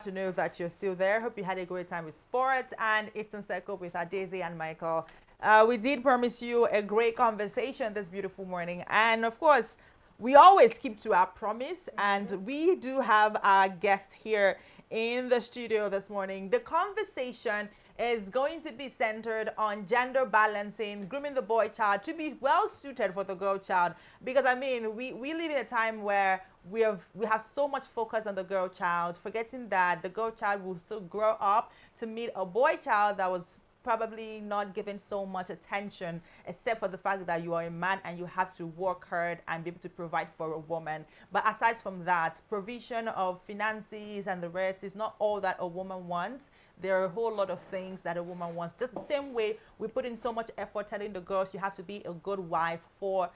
To know that you're still there. Hope you had a great time with sports and Eastern Circle with Daisy and Michael. We did promise you a great conversation this beautiful morning. And of course, we always keep to our promise. And we do have our guest here in the studio this morning. The conversation is going to be centered on gender balancing, grooming the boy child to be well suited for the girl child. Because I mean, we live in a time where we have so much focus on the girl child, forgetting that the girl child will still grow up to meet a boy child that was probably not given so much attention, except for the fact that you are a man and you have to work hard and be able to provide for a woman. But aside from that, provision of finances and the rest is not all that a woman wants. There are a whole lot of things that a woman wants. Just the same way we put in so much effort telling the girls you have to be a good wife for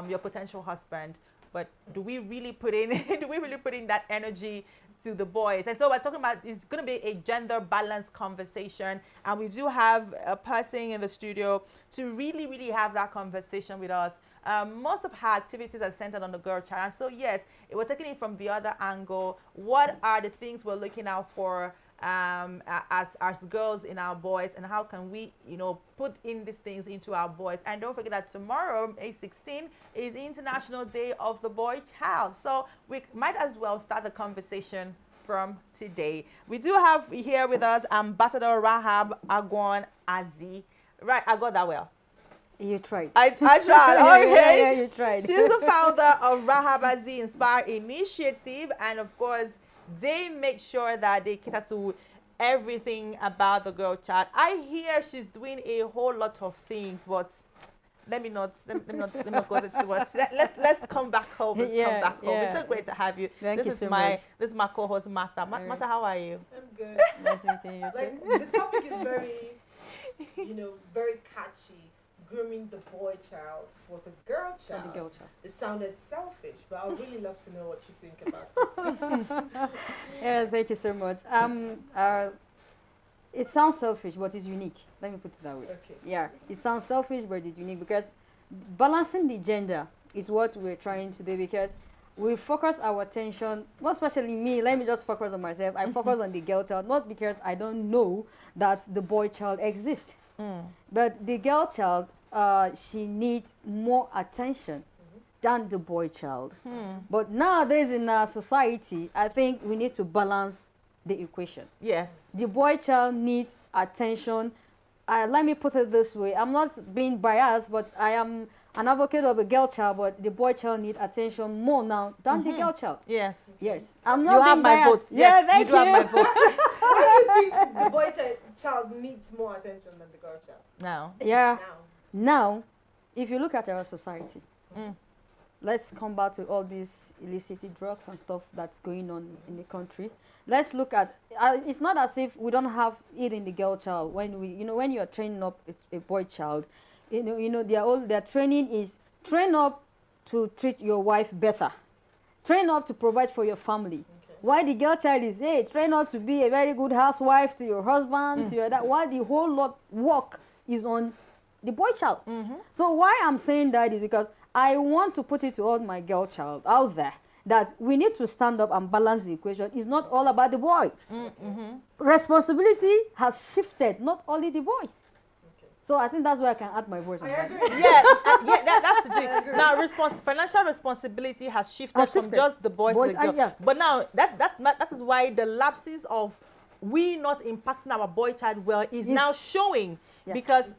your potential husband. But do we really put in that energy to the boys? And so we're talking about, it's going to be a gender balanced conversation, and we do have a person in the studio to really have that conversation with us. Most of her activities are centered on the girl child, and so yes, we're taking it from the other angle. What are the things we're looking out for as girls in our boys, and how can we put in these things into our boys? And don't forget that tomorrow, May 16, is International Day of the Boy Child, so we might as well start the conversation from today. We do have here with us Ambassador Rahab Agwan Azi. Right, I got that well. You tried. I tried. Okay. Yeah, you tried. She's the founder of Rahab Azi Inspire Initiative, and of course, they make sure that they cater to everything about the girl child. I hear she's doing a whole lot of things, but let me not go into the words. Let's come back home. Come back home. It's so great to have you. Thank you is so my much. This is my co-host Martha. Martha, how are you? I'm good. Nice meeting you. Like the topic is very, very catchy. Grooming the boy child for the girl child. For the girl child. It sounded selfish, but I would really love to know what you think about this. Yeah, thank you so much. It sounds selfish, but it's unique. Let me put it that way. Okay. Yeah, it sounds selfish, but it's unique because balancing the gender is what we're trying to do, because we focus our attention, more especially me, let me just focus on myself. I focus on the girl child, not because I don't know that the boy child exists. But the girl child, she needs more attention than the boy child. But nowadays in our society, I think we need to balance the equation. Yes. The boy child needs attention. Let me put it this way. I'm not being biased, but I am an advocate of a girl child, but the boy child needs attention more now than the girl child. Yes. Yes. I'm not You have being my biased. votes. Yes, yeah, you do have my votes. Why do you think the boy child needs more attention than the girl child? Now. Yeah. Now. Now, if you look at our society, let's come back to all these illicit drugs and stuff that's going on in the country. Let's look at, it's not as if we don't have it in the girl child. When when you're training up a boy child, their training is train up to treat your wife better, train up to provide for your family. Okay. Why the girl child is, hey, train up to be a very good housewife to your husband, to your dad. Why the whole lot work is on the boy child. So why I'm saying that is because I want to put it to all my girl child out there that we need to stand up and balance the equation. It's not all about the boy. Responsibility has shifted, not only the boy. So I think that's where I can add my voice on that. That's the thing. Now, financial responsibility has shifted from just the boys to the girls. Yeah. But now, that is why the lapses of we not impacting our boy child well is now showing. Yeah. Because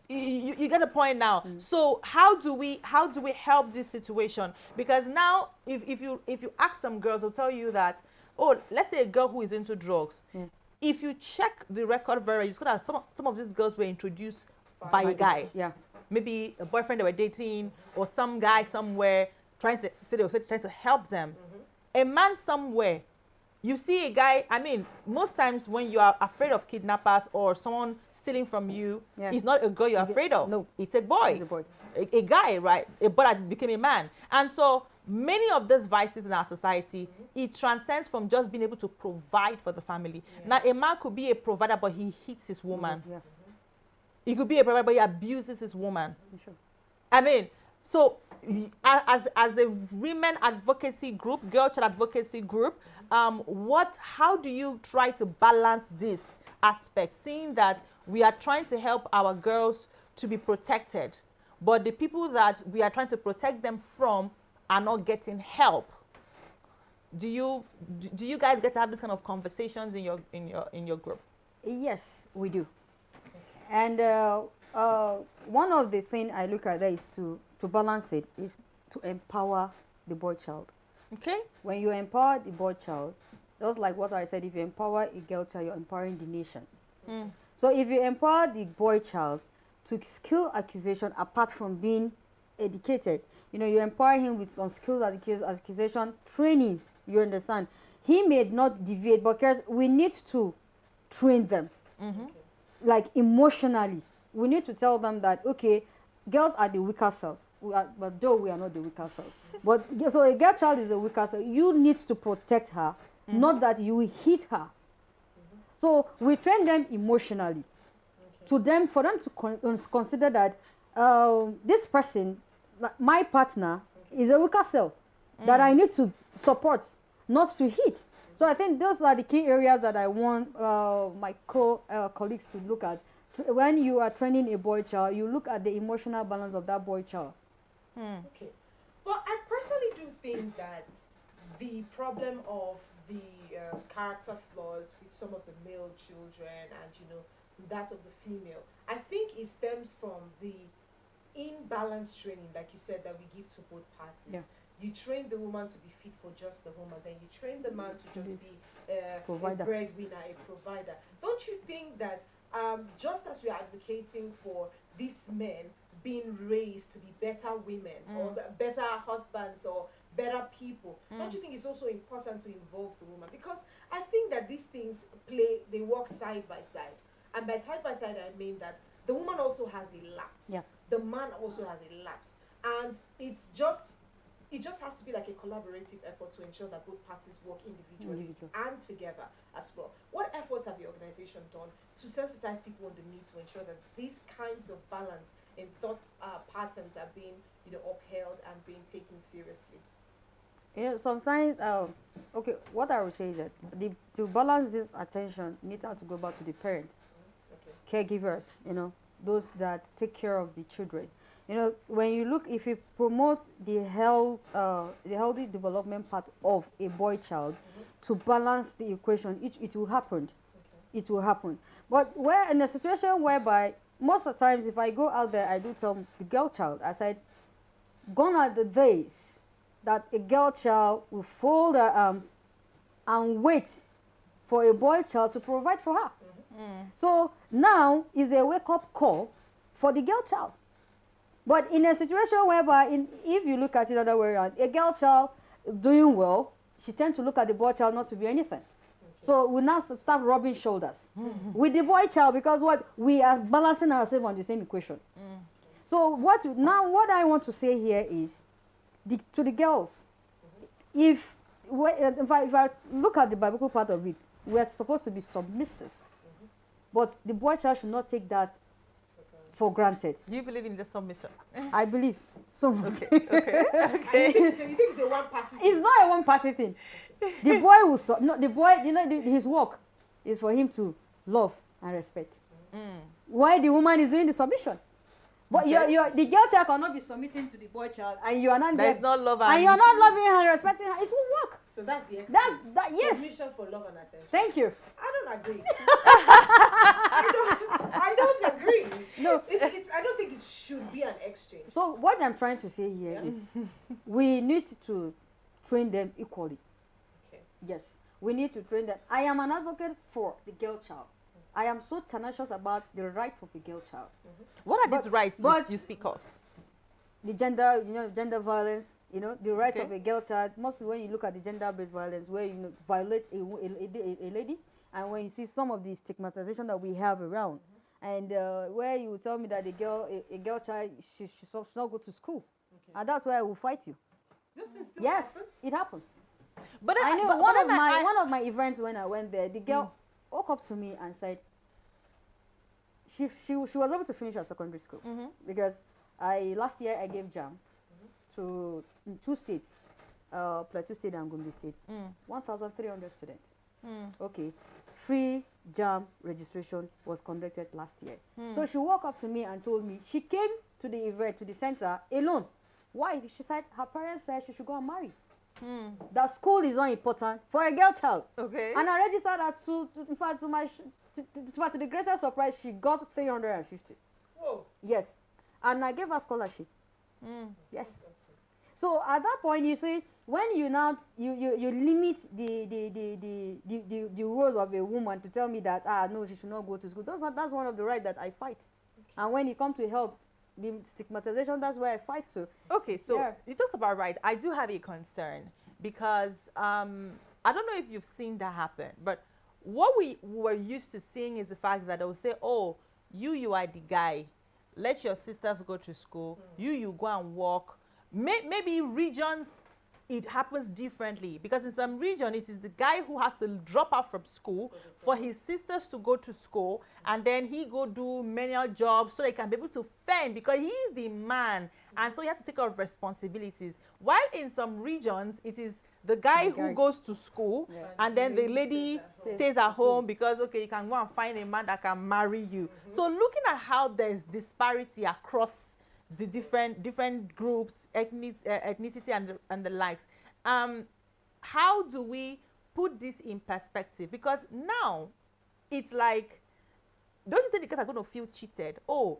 Exactly. you get the point now. So how do we help this situation? Because now, if you ask some girls, they'll tell you that, oh, let's say a girl who is into drugs. If you check the record very, it's gonna some of these girls were introduced by a guy. Yeah. Maybe a boyfriend they were dating, or some guy somewhere trying to help them. A man somewhere. You see a guy, I mean, most times when you are afraid of kidnappers or someone stealing from you, it's not a girl you're afraid of. No. It's a boy. It's a boy. A guy, right? A boy that became a man. And so many of these vices in our society, it transcends from just being able to provide for the family. Now, a man could be a provider, but he hits his woman. He could be a provider, but he abuses his woman. Sure. I mean, So as a women advocacy group, girl child advocacy group, how do you try to balance this aspect, seeing that we are trying to help our girls to be protected, but the people that we are trying to protect them from are not getting help? Do you guys get to have this kind of conversations in your group? Yes, we do. And one of the things I look at there is to balance it is to empower the boy child. Okay. When you empower the boy child, just like what I said, if you empower a girl child, you're empowering the nation. Mm. So if you empower the boy child to skill acquisition apart from being educated, you empower him with some skills acquisition trainings, you understand. He may not deviate because we need to train them. Mm-hmm. Like emotionally, we need to tell them that, okay, girls are the weaker cells, but though we are not the weaker cells. But so a girl child is a weaker cell. You need to protect her, not that you will hit her. So we train them emotionally, for them to consider that this person, my partner, is a weaker cell that I need to support, not to hit. So I think those are the key areas that I want my colleagues to look at. When you are training a boy child, you look at the emotional balance of that boy child. Okay. Well, I personally do think that the problem of the character flaws with some of the male children and, that of the female, I think it stems from the imbalanced training, like you said, that we give to both parties. Yeah. You train the woman to be fit for just the home, and then you train the man to just be a Provider. breadwinner, a provider. Don't you think that just as you're advocating for these men being raised to be better women or better husbands or better people, don't you think it's also important to involve the woman? Because I think that these things they work side by side. And by side, I mean that the woman also has a lapse. Yeah. The man also has a lapse. And it just has to be like a collaborative effort to ensure that both parties work individually and together as well. What efforts have the organization done to sensitize people on the need to ensure that these kinds of balance in thought patterns are being upheld and being taken seriously? Sometimes, okay, what I would say is that to balance this attention, you need to go back to the parent, caregivers, those that take care of the children. When you look, if you promote the healthy development part of a boy child to balance the equation, it will happen. It will happen. But where in a situation whereby most of the times, if I go out there, I do tell the girl child, I said, gone are the days that a girl child will fold her arms and wait for a boy child to provide for her. So now is a wake-up call for the girl child. But in a situation whereby, if you look at it the other way around, a girl child doing well, she tends to look at the boy child not to be anything. So we now start rubbing shoulders with the boy child, because we are balancing ourselves on the same equation. So what I want to say here is to the girls, if I look at the biblical part of it, we are supposed to be submissive. But the boy child should not take that for granted. Do you believe in the submission? I believe so much. Okay. Okay. So you think it's a one-party thing? It's not a one-party thing. The boy will the boy, his work is for him to love and respect. While the woman is doing the submission. But the girl child cannot be submitting to the boy child, and you are not There's no love and you are not loving her and respecting her. It won't work. So that's the excuse. Yes. Submission for love and attention. Thank you. I don't agree. I don't agree. No. I don't think it should be an exchange. So what I'm trying to say here is we need to train them equally. Okay. Yes, we need to train them. I am an advocate for the girl child. I am so tenacious about the rights of a girl child. What are these rights you speak of? The gender violence, the rights of a girl child. Mostly when you look at the gender-based violence, where you violate a lady, and when you see some of the stigmatization that we have around, and where you tell me that a girl child she should not go to school, and that's why I will fight you. This thing still Yes, happen? it happens. But I know but one of my events when I went there, the girl woke up to me and said she was able to finish her secondary school because last year I gave JAM, to in 2 states, Plateau State and Gombe State, 1,300 students. Okay, free JAM registration was conducted last year. So she walked up to me and told me she came to the event, to the center alone. Why? She said her parents said she should go and marry. That school is not important for a girl child. Okay. And I registered her in fact, to the greatest surprise, she got 350. Whoa. Yes. And I gave her scholarship. Yes. So at that point, you see, when you now you limit the roles of a woman to tell me that no, she should not go to school. That's one of the rights that I fight. And when it comes to help, the stigmatization, that's where I fight too. Okay, so Yeah. you talked about rights. I do have a concern because I don't know if you've seen that happen, but what we were used to seeing is the fact that they will say, oh, you are the guy. Let your sisters go to school. You go and work. Maybe regions, it happens differently because in some region, it is the guy who has to drop out from school for his sisters to go to school, and then he go do manual jobs so they can be able to fend because he is the man, and so he has to take care of responsibilities. While in some regions, it is the guy who goes to school, and then the lady stays at home because, okay, you can go and find a man that can marry you. So looking at how there's disparity across the different groups, ethnicity and the likes, how do we put this in perspective? Because now it's like, don't you think the kids are going to feel cheated? Oh,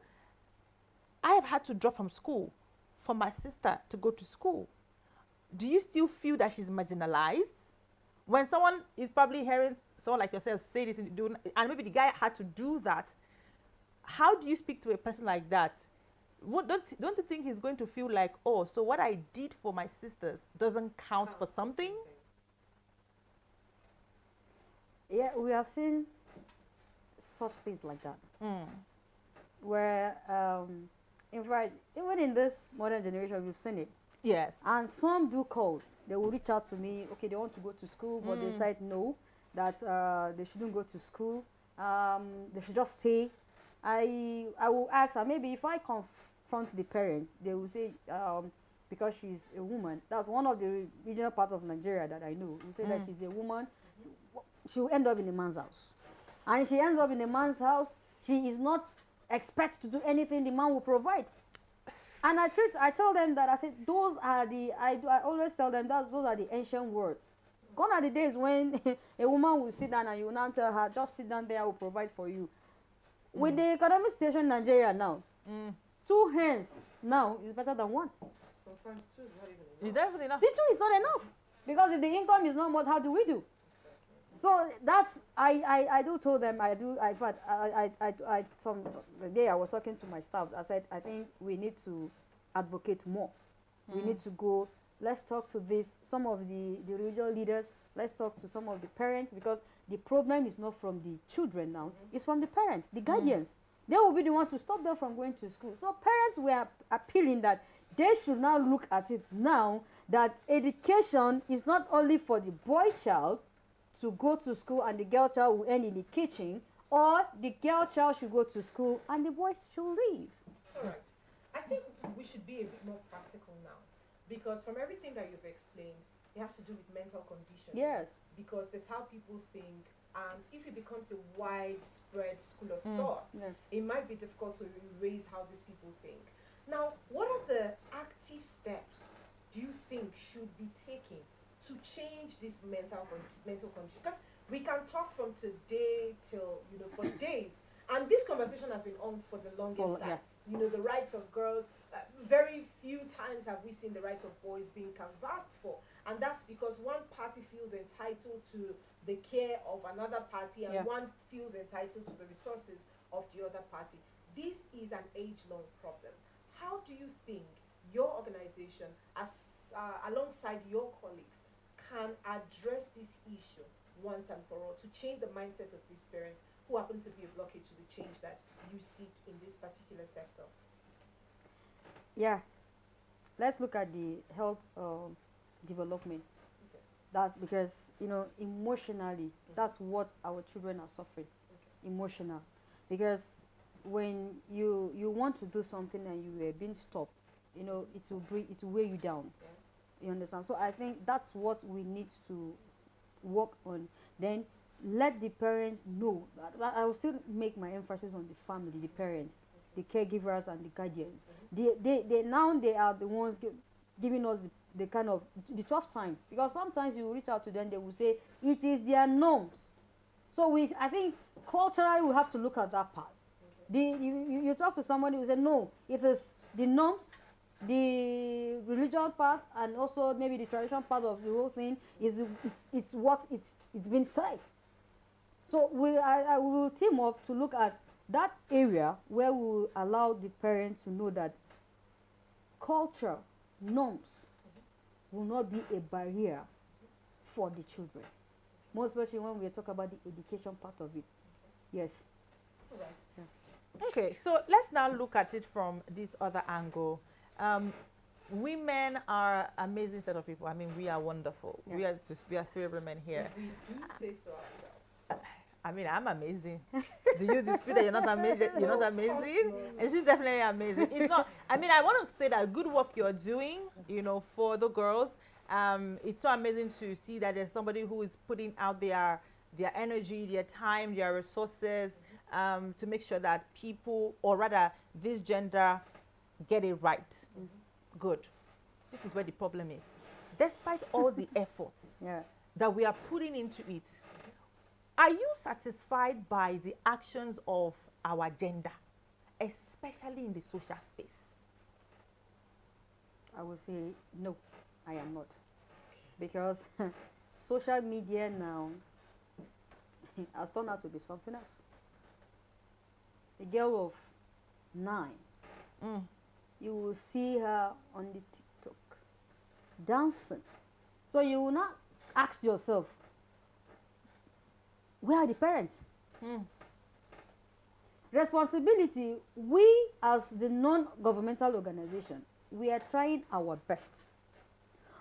I have had to drop from school for my sister to go to school. Do you still feel that she's marginalized? When someone is probably hearing someone like yourself say this and maybe the guy had to do that, how do you speak to a person like that? Don't you think he's going to feel like, oh, so what I did for my sisters doesn't count for something? Yeah, we have seen such things like that. Where, in fact, even in this modern generation, we've seen it. Yes. And some do call. They will reach out to me. Okay, they want to go to school, but they decide no, that they shouldn't go to school. They should just stay. I will ask, and maybe if I confront the parents, they will say, because she's a woman. That's one of the regional parts of Nigeria that I know. We say that she's a woman. She will end up in a man's house. And if she ends up in a man's house, she is not expected to do anything the man will provide. And I tell them that, I said, those are I always tell them that those are the ancient words. Gone are the days when a woman will sit down and you will now tell her, just sit down there, I will provide for you. With the economic situation in Nigeria now, 2 hands now is better than 1. Sometimes 2 is not even enough. Is that even enough? The 2 is not enough. Because if the income is not much, how do we do? So that's, I do told them, in fact, the day I was talking to my staff, I said, I think we need to advocate more. We need to go, let's talk to some of the religious leaders, let's talk to some of the parents, because the problem is not from the children now, it's from the parents, the guardians. They will be the one to stop them from going to school. So parents were appealing that they should now look at it now, that education is not only for the boy child, to go to school and the girl child will end in the kitchen, or the girl child should go to school and the boy should leave. All right. I think we should be a bit more practical now, because from everything that you've explained, it has to do with mental condition. Yes. Because that's how people think, and if it becomes a widespread school of thought, it might be difficult to erase how these people think. Now, what are the active steps do you think should be taken to change this mental condition? Because we can talk from today till, for days, and this conversation has been on for the longest time. The rights of girls, very few times have we seen the rights of boys being canvassed for, and that's because one party feels entitled to the care of another party, and one feels entitled to the resources of the other party. This is an age-long problem. How do you think your organization, alongside your colleagues, can address this issue once and for all to change the mindset of these parents who happen to be a blockage to the change that you seek in this particular sector? Yeah. Let's look at the health development. Okay. That's because, emotionally, that's what our children are suffering. Okay. Emotional. Because when you want to do something and you are being stopped, you know, it will bring, it will weigh you down. You understand? So I think that's what we need to work on. Then let the parents know. I will still make my emphasis on the family, the parents, the caregivers, and the guardians. They now they are the ones giving us the kind of the tough time, because sometimes you reach out to them, they will say it is their norms. So I think culturally we have to look at that part. You talk to somebody who say no, it is the norms, the religion part, and also maybe the tradition part of the whole thing is it's what it's been said. So I will team up to look at that area where we will allow the parents to know that culture, norms will not be a barrier for the children. Most especially when we talk about the education part of it. Yes. All right. Yeah. Okay, so let's now look at it from this other angle. Women are amazing set of people. I mean, we are wonderful. Yeah. We are three women here. We do say so ourselves. I mean, I'm amazing. Do you dispute that you're not amazing? You're not No, of course amazing? not. And she's definitely amazing. It's not, I mean, I want to say that good work you're doing, you know, for the girls. It's so amazing to see that there's somebody who is putting out their energy, their time, their resources, to make sure that people, or rather this gender, get it right. Good. This is where the problem is. Despite all the efforts Yeah. that we are putting into it, are you satisfied by the actions of our gender, especially in the social space? I will say no, I am not. Because social media now has turned out to be something else. A girl of 9, you will see her on the TikTok dancing. So you will not ask yourself, where are the parents? Responsibility, we as the non-governmental organization, we are trying our best.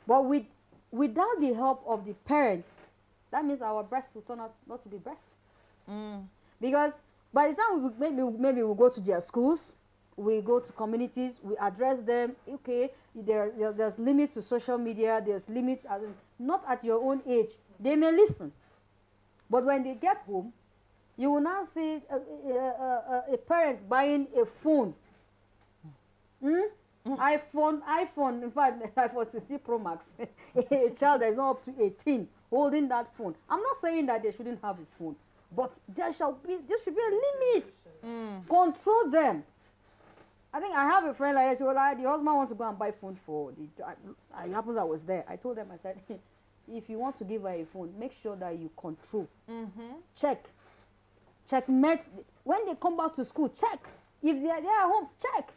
But without the help of the parents, that means our breast will turn out not to be breast. Because by the time maybe we go to their schools, we go to communities, we address them. Okay, there's limits to social media. There's limits, not at your own age. They may listen, but when they get home, you will now see a parent buying a phone. iPhone, in fact, iPhone 16 Pro Max. A child that is not up to 18 holding that phone. I'm not saying that they shouldn't have a phone, but there should be a limit. Control them. I think I have a friend like that. She was like, the husband wants to go and buy phone for the. It happens I was there. I told them, I said, if you want to give her a phone, make sure that you control. Checkmate. When they come back to school, check. If they are at home, check.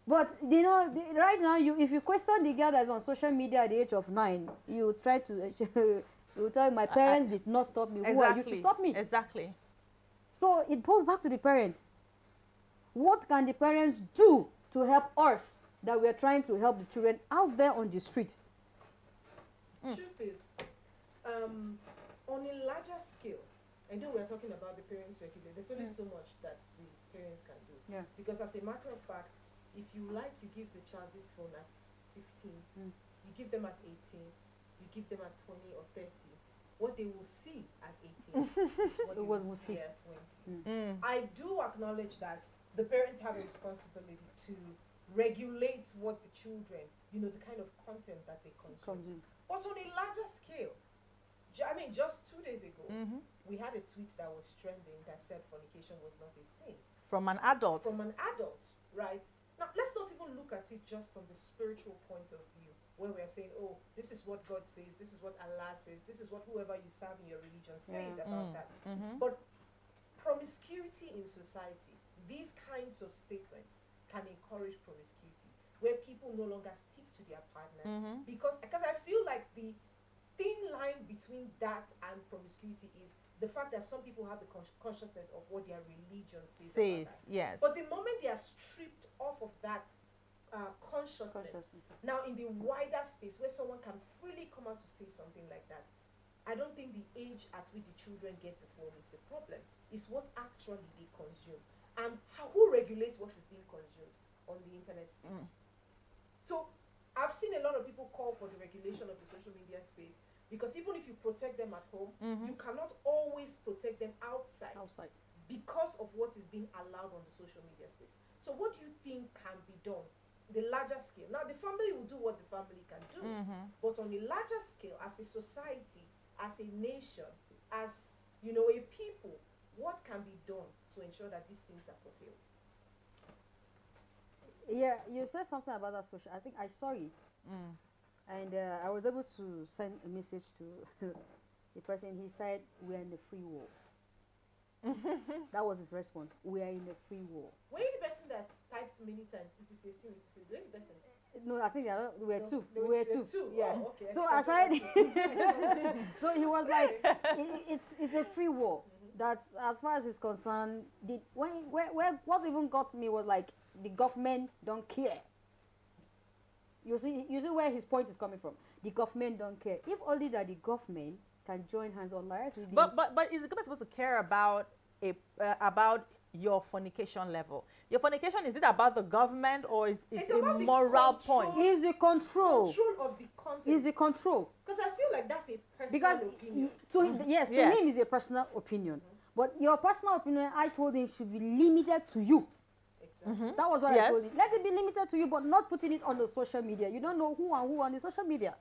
But you know, right now, if you question the girl that's on social media at the age of 9, you try to, you tell my parents did not stop me. Exactly. Who are you to stop me? Exactly. So it goes back to the parents. What can the parents do to help us that we are trying to help the children out there on the street? Truth is, on a larger scale, I know we're talking about the parents regulate. There's only so much that the parents can do. Yeah. Because as a matter of fact, if you like, you give the child this phone at 15, you give them at 18, you give them at 20 or 30. What they will see at 18 is what they will see at 20. I do acknowledge that the parents have a responsibility to regulate what the children, you know, the kind of content that they consume. But on a larger scale, I mean, just 2 days ago, we had a tweet that was trending that said fornication was not a sin. From an adult. From an adult, right? Now, let's not even look at it just from the spiritual point of view, where we're saying, oh, this is what God says, this is what Allah says, this is what whoever you serve in your religion says about that. But promiscuity in society, these kinds of statements can encourage promiscuity, where people no longer stick to their partners. Because I feel like the thin line between that and promiscuity is the fact that some people have the consciousness of what their religion says about that. Yes. But the moment they are stripped off of that consciousness, now in the wider space where someone can freely come out to say something like that, I don't think the age at which the children get the phone is the problem. It's what actually they consume. And who regulates what is being consumed on the internet space? So I've seen a lot of people call for the regulation of the social media space, because even if you protect them at home, you cannot always protect them outside because of what is being allowed on the social media space. So what do you think can be done the larger scale? Now the family will do what the family can do, but on a larger scale, as a society, as a nation, as you know, a people, what can be done to ensure that these things are curtailed? Yeah, you said something about that social. I think I saw it, and I was able to send a message to the person. He said, "We are in a free war." That was his response. We are in a free war. Were you the person that typed many times? It is a sin. It is a sin. Were you the person? No, I think we were two. They We were were two. two. Yeah. Oh, okay. So aside, so he was like, it's a free war. That as far as is concerned, what even got me was like the government don't care. You see where his point is coming from. The government don't care. If only that the government can join hands on liars with But is the government supposed to care about about your fornication level? Your fornication, is it about the government, or is it a moral point? Is the control of the content. Is the control. Because I feel like that's a personal Because opinion. to him is a personal opinion. But your personal opinion, I told him, should be limited to you. Exactly. That was what I told him. Let it be limited to you, but not putting it on the social media. You don't know who and who on the social media.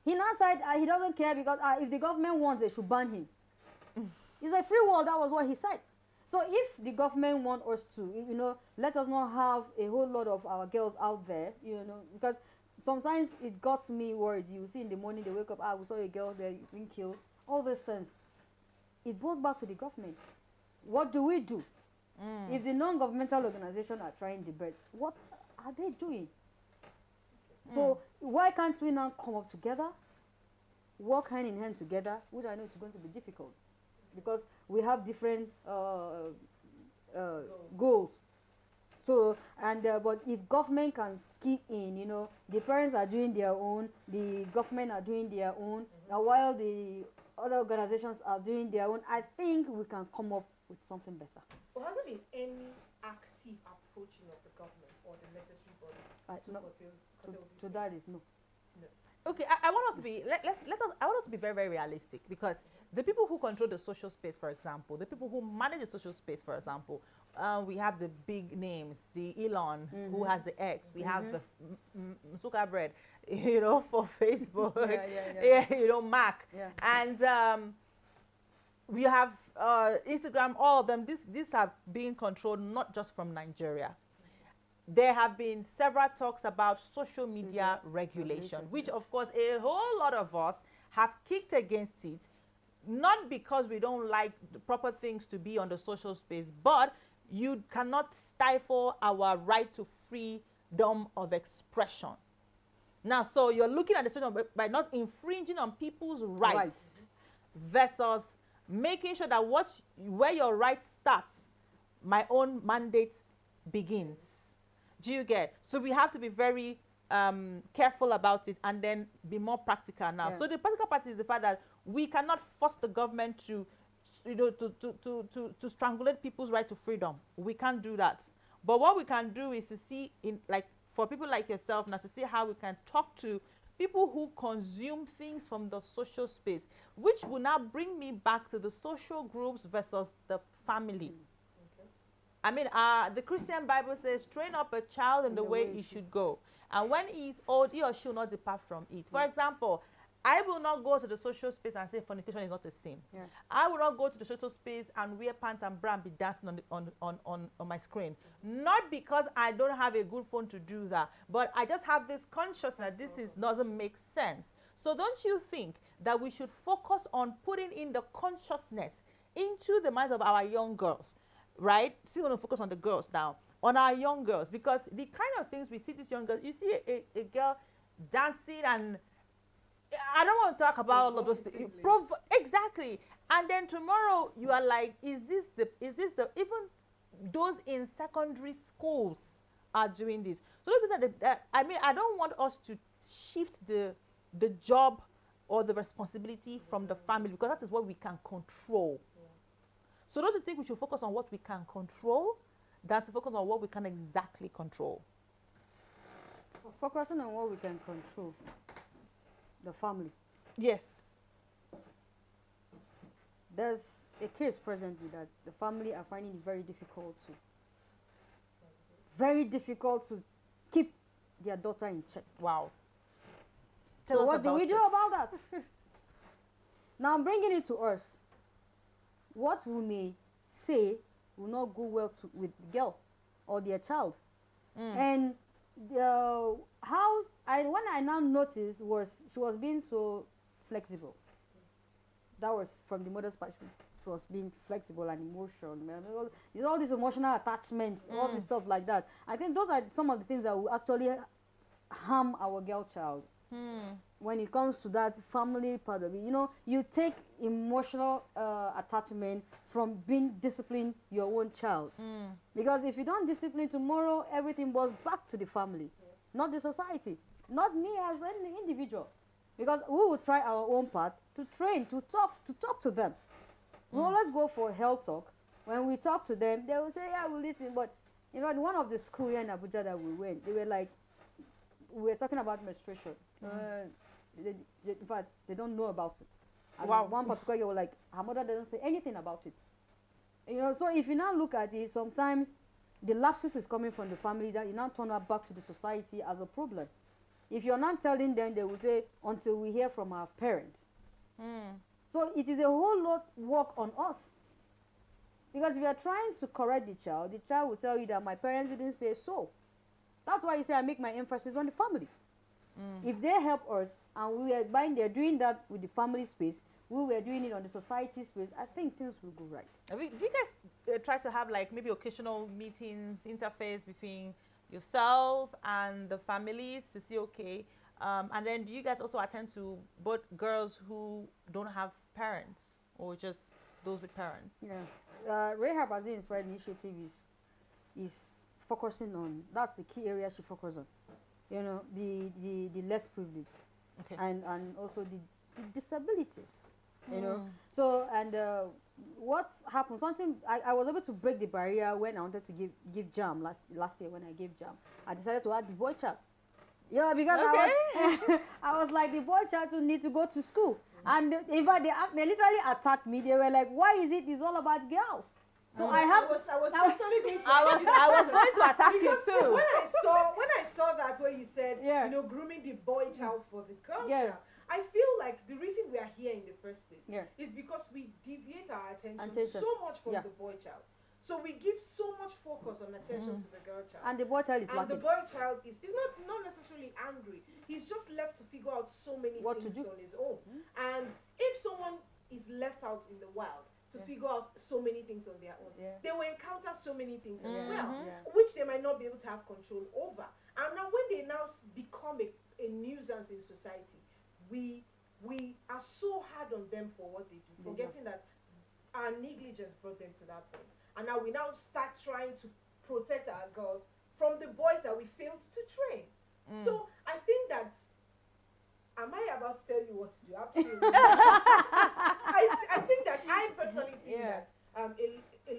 He now said he doesn't care because if the government wants, they should ban him. It's a free world. That was what he said. So if the government wants us to, let us not have a whole lot of our girls out there, because sometimes it got me worried. You see in the morning they wake up, we saw a girl there being killed. All these things. It goes back to the government. What do we do? If the non-governmental organizations are trying the best, what are they doing? So why can't we now come up together, work hand in hand together, which I know is going to be difficult because we have different goals. So, but if government can kick in, the parents are doing their own, the government are doing their own, and while the other organizations are doing their own, I think we can come up with something better. Well, has there been any active approaching of the government or the necessary bodies to curtail to that is no. Okay, I want us to be I want us to be very, very realistic, because the people who control the social space, for example, the people who manage the social space, for example, we have the big names, the Elon who has the X, we have the Zuckerberg, for Facebook, Mac, and we have Instagram. All of them. These have been controlled not just from Nigeria. There have been several talks about social media regulation, which of course a whole lot of us have kicked against it, not because we don't like the proper things to be on the social space, but you cannot stifle our right to freedom of expression. Now, so you're looking at the situation by not infringing on people's rights versus making sure that where your right starts, my own mandate begins. Do you get? So we have to be very careful about it and then be more practical now. So the practical part is the fact that we cannot force the government to strangulate people's right to freedom. We can't do that. But what we can do is to see, for people like yourself now, to see how we can talk to people who consume things from the social space, which will now bring me back to the social groups versus the family. I mean, the Christian Bible says, train up a child in the way he should go. And when he is old, he or she will not depart from it. For example, I will not go to the social space and say fornication is not a sin. I will not go to the social space and wear pants and bra and be dancing on my screen. Not because I don't have a good phone to do that, but I just have this consciousness that doesn't make sense. So don't you think that we should focus on putting in the consciousness into the minds of our young girls? Right? Still want to focus on the girls now, on our young girls, because the kind of things we see these young girls, you see a girl dancing, and I don't want to talk about all of those things. Exactly. And then tomorrow you are like, is this the even those in secondary schools are doing this. So I mean, I don't want us to shift the job or the responsibility from the family, because that is what we can control. So don't you think we should focus on what we can control than to focus on what we can exactly control? Focusing on what we can control, the family. Yes. There's a case presently that the family are finding it very difficult to keep their daughter in check. Wow. So Tell us what do we about do it. about that? Now I'm bringing it to us. What we may say will not go well with the girl or their child. And when I now noticed was she was being so flexible. That was from the mother's perspective. She was being flexible and emotional. All this emotional attachment, all this stuff like that. I think those are some of the things that will actually harm our girl child. When it comes to that family part of it, you take emotional attachment from being disciplined your own child. Because if you don't discipline tomorrow, everything goes back to the family, not the society, not me as an individual. Because we will try our own part to train, to talk to them. We always go for health talk. When we talk to them, they will say, yeah, we'll listen. But in one of the school here in Abuja that we went, they were like, we were talking about menstruation. In fact, they don't know about it. And Wow. one particular girl was like, her mother doesn't say anything about it. So if you now look at it, sometimes the lapses is coming from the family that you now turn her back to the society as a problem. If you're not telling them, they will say, until we hear from our parents. So it is a whole lot work on us. Because if you are trying to correct the child will tell you that my parents didn't say so. That's why you say I make my emphasis on the family. If they help us and we are they're doing that with the family space, we were doing it on the society space, I think things will go right. Do you guys try to have like maybe occasional meetings, interface between yourself and the families to see, okay, and then do you guys also attend to both girls who don't have parents or just those with parents? Yeah. Rahab as the Inspired Initiative is focusing on, that's the key area she focuses on. The less privileged. Okay. And also the disabilities. So what happened, something I was able to break the barrier when I wanted to give jam last year. When I gave jam, I decided to add the boy child. Yeah, because I was like, the boy child will need to go to school. And in fact, they literally attacked me. They were like, why is it's all about girls? So I was personally going to I was going to attack you because too. when I saw that where you said grooming the boy child for the girl child, I feel like the reason we are here in the first place is because we deviate our attention so much from the boy child. So we give so much focus on attention to the girl child. And the boy child is and the boy child is not necessarily angry. He's just left to figure out so many things on his own. And if someone is left out in the wild to figure out so many things on their own, they will encounter so many things as well, which they might not be able to have control over. And now when they now become a nuisance in society, we are so hard on them for what they do, forgetting that our negligence brought them to that point. And now we start trying to protect our girls from the boys that we failed to train. So I think that, am I about to tell you what to do? Absolutely. I think that I personally think that a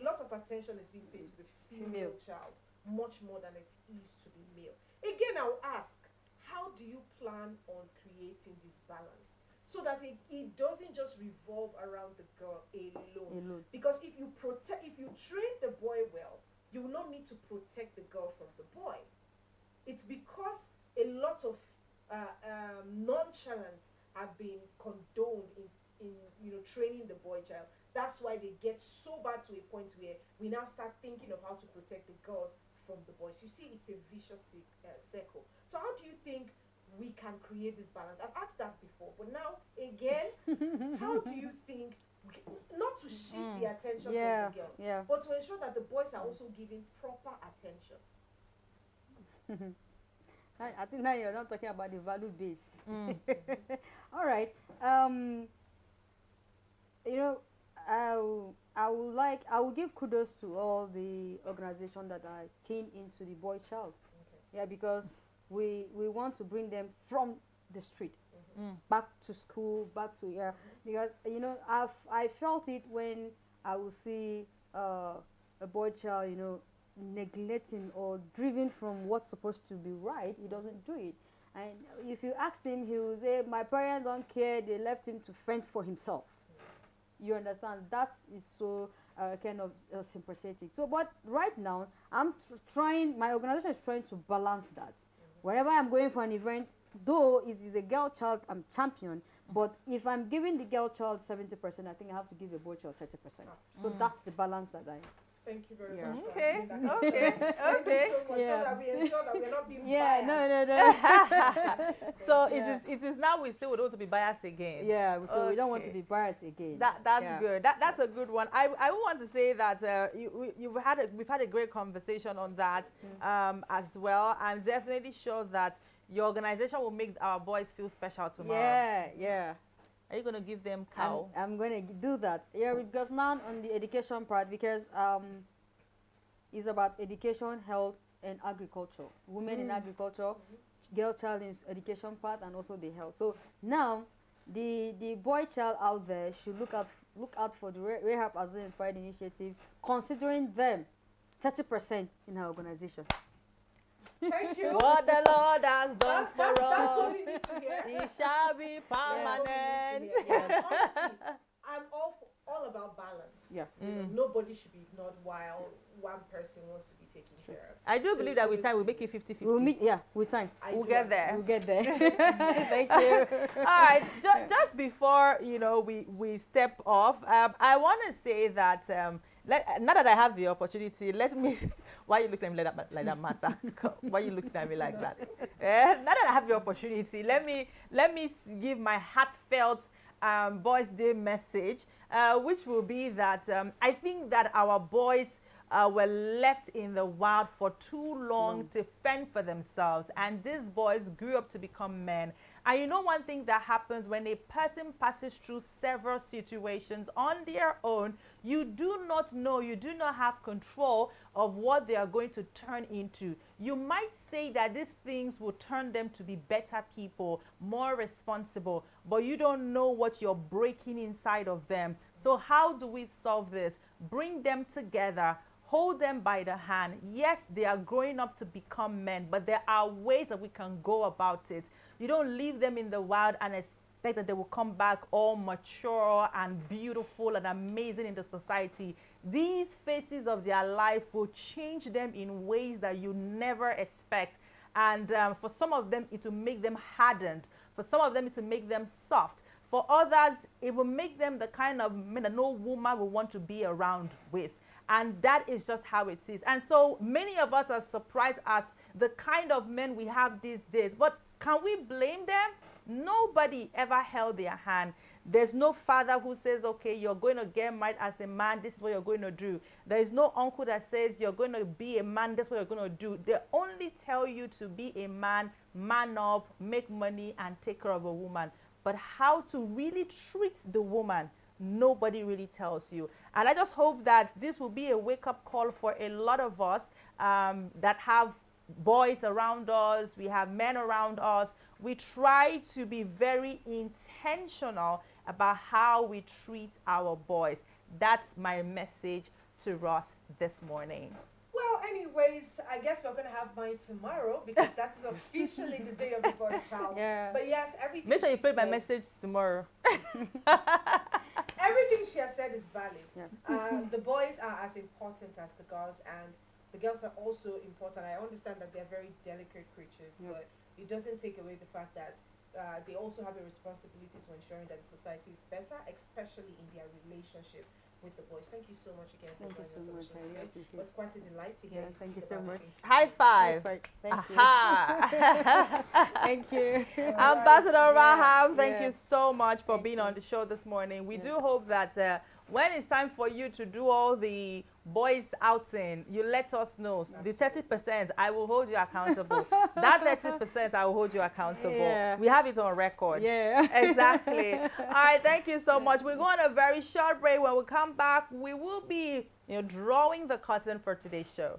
lot of attention is being paid to the female child much more than it is to the male. Again, I'll ask, how do you plan on creating this balance so that it doesn't just revolve around the girl alone? Because if you train the boy well, you will not need to protect the girl from the boy. It's because a lot of nonchalance have been condoned in training the boy child. That's why they get so bad to a point where we now start thinking of how to protect the girls from the boys. You see, it's a vicious circle. So how do you think we can create this balance? I've asked that before, but now again, how do you think not to shift the attention from the girls, but to ensure that the boys are also given proper attention? I think now you're not talking about the value base. All right. I will give kudos to all the organizations that are keen into the boy child. Yeah, because we want to bring them from the street back to school, back to because I felt it when I will see a boy child neglecting or driven from what's supposed to be right, he doesn't do it. And if you ask him, he will say, my parents don't care, they left him to fend for himself. You understand? That is so kind of sympathetic. So, but right now, I'm trying, my organization is trying to balance that. Wherever I'm going for an event, though it is a girl child, I'm champion. But if I'm giving the girl child 70%, I think I have to give a boy child 30%. So that's the balance that I. Thank you very Yeah. much. Okay, For answering that okay, question. Thank you okay. so much, Yeah. so that we ensure that we're not being Yeah, biased. no. So Yeah. it is now we say we don't want to be biased again. Yeah, so we don't want to Okay. be biased again. That's Yeah. good. That's a good one. I want to say that we've had a great conversation on that as well. I'm definitely sure that your organization will make our boys feel special tomorrow. Yeah, yeah. Are you going to give them cow? I'm going to do that. Yeah, because now on the education part, because it's about education, health, and agriculture. Women in agriculture, girl child in education part, and also the health. So now, the boy child out there should look out for the Rehab as an Inspired initiative, considering them 30% in our organization. Thank you. What the Lord has done for That's what us, we need to hear. it shall be permanent. And honestly, I'm all about balance. Yeah. You know, nobody should be ignored while one person wants to be taken care of. I do So believe that with those time we'll two- make it 50-50. We'll meet, yeah, with time. I We'll do get agree. there. We'll get there. Thank you. All right, just before we step off, I want to say that now that I have the opportunity, let me. Why are you looking at me like that, Martha? Why are you looking at me like that? Now that I have the opportunity, let me give my heartfelt Boys' Day message, which will be that I think that our boys were left in the wild for too long to fend for themselves, and these boys grew up to become men. And you know one thing that happens when a person passes through several situations on their own, you do not know, you do not have control of what they are going to turn into. You might say that these things will turn them to be better people, more responsible, but you don't know what you're breaking inside of them. So how do we solve this? Bring them together. Hold them by the hand. Yes, they are growing up to become men, but there are ways that we can go about it. You don't leave them in the wild and expect that they will come back all mature and beautiful and amazing in the society. These phases of their life will change them in ways that you never expect. And for some of them, it will make them hardened. For some of them, it will make them soft. For others, it will make them the kind of men that no woman will want to be around with. And that is just how it is. And so many of us are surprised as the kind of men we have these days. But can we blame them? Nobody ever held their hand. There's no father who says, okay, you're going to get married as a man. This is what you're going to do. There is no uncle that says you're going to be a man. That's what you're going to do. They only tell you to be a man, man up, make money, and take care of a woman. But how to really treat the woman, nobody really tells you. And I just hope that this will be a wake-up call for a lot of us that have boys around us, we have men around us. We try to be very intentional about how we treat our boys. That's my message to Ross this morning. Well, anyways, I guess we're going to have mine tomorrow because that is officially the day of the born child. Yeah. But yes, everything. Make sure you she play my said- message tomorrow. Everything she has said is valid. Yeah. The boys are as important as the girls, and the girls are also important. I understand that they're very delicate creatures, Yeah. but it doesn't take away the fact that they also have a responsibility to ensuring that the society is better, especially in their relationship with the boys. Thank you so much again for Thank you joining so us on the much. show I really today. It appreciate was it. quite a delight to hear Yeah, you thank you speak so about much. things. High five. Thank you. Aha. Thank you. Ambassador Raham, thank yeah. you so much for Thank being you. on the show this morning. We Yeah. do hope that when it's time for you to do all the boys outing, you let us know. The 30%, I will hold you accountable. That 30%, I will hold you accountable. Yeah. We have it on record. Yeah. Exactly. All right, thank you so much. We're going on a very short break. When we come back, we will be drawing the curtain for today's show.